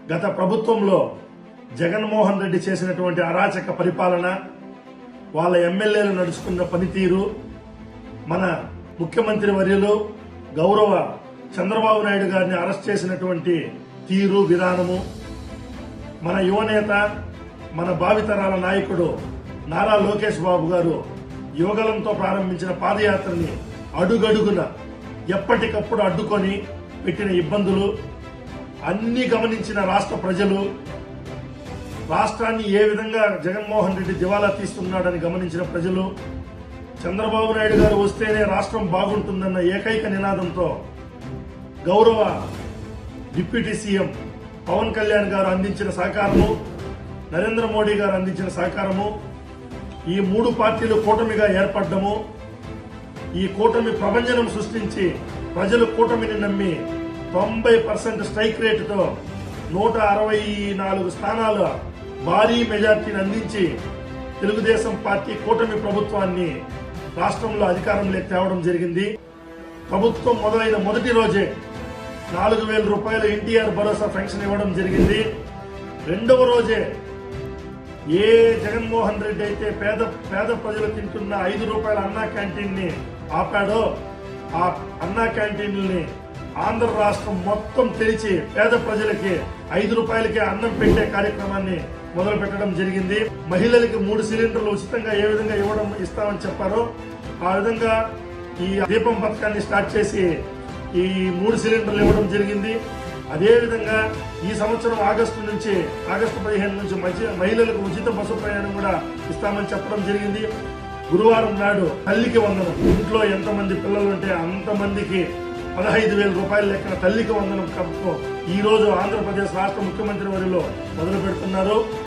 గత ప్రభుత్వంలో జగన్మోహన్ రెడ్డి చేసినటువంటి అరాచక పరిపాలన, వాళ్ళ ఎమ్మెల్యేలు నడుచుకున్న పనితీరు, మన ముఖ్యమంత్రి వర్యులు గౌరవ చంద్రబాబు నాయుడు గారిని అరెస్ట్ చేసినటువంటి తీరు విధానము, మన యువనేత మన భావితరాల నాయకుడు నారా లోకేష్ బాబు గారు యువగలంతో ప్రారంభించిన పాదయాత్రని అడుగడుగున ఎప్పటికప్పుడు అడ్డుకొని పెట్టిన ఇబ్బందులు అన్ని గమనించిన రాష్ట్ర ప్రజలు, రాష్ట్రాన్ని ఏ విధంగా జగన్మోహన్ రెడ్డి దివాలా తీస్తున్నాడని గమనించిన ప్రజలు, చంద్రబాబు నాయుడు గారు వస్తేనే రాష్ట్రం బాగుంటుందన్న ఏకైక నినాదంతో గౌరవ డిప్యూటీ సీఎం పవన్ కళ్యాణ్ గారు అందించిన సహకారము, నరేంద్ర మోడీ గారు అందించిన సహకారము, ఈ మూడు పార్టీలు కూటమిగా ఏర్పడ్డము, ఈ కూటమి ప్రభంజనం సృష్టించి ప్రజలు కూటమిని నమ్మి 90% స్ట్రైక్ రేటుతో 164 స్థానాల భారీ మెజార్టీని అందించి తెలుగుదేశం పార్టీ కూటమి ప్రభుత్వాన్ని రాష్ట్రంలో అధికారంలోకి తేవడం జరిగింది. ప్రభుత్వం మొదలైన మొదటి రోజే 4,000 రూపాయలు ఎన్టీఆర్ భరోసా పెన్షన్ ఇవ్వడం జరిగింది. రెండవ రోజే ఏ జగన్మోహన్ రెడ్డి అయితే పేద ప్రజలు తింటున్న 5 రూపాయల అన్నా క్యాంటీన్ ని ఆపాడో, ఆ అన్నా క్యాంటీన్ని ఆంధ్ర రాష్ట్రం మొత్తం తెరిచి పేద ప్రజలకి 5 రూపాయలకే అన్నం పెట్టే కార్యక్రమాన్ని మొదలు పెట్టడం జరిగింది. మహిళలకి 3 సిలిండర్లు ఉచితంగా ఏ విధంగా ఇస్తామని చెప్పారో ఆ విధంగా ఈ దీపం పథకాన్ని స్టార్ట్ చేసి ఈ 3 సిలిండర్లు ఇవ్వడం జరిగింది. అదేవిధంగా ఈ సంవత్సరం ఆగస్టు 15 నుంచి మహిళలకు ఉచిత బస్సు ప్రయాణం కూడా ఇస్తామని చెప్పడం జరిగింది. గురువారం నాడు తల్లికి వందనం, ఇంట్లో ఎంతమంది పిల్లలు ఉంటే అంతమందికి 15,000 రూపాయల లెక్కన తల్లికి వందనం ఈ రోజు ఆంధ్రప్రదేశ్ రాష్ట్ర ముఖ్యమంత్రి వర్యులు మొదలు పెడుతున్నారు.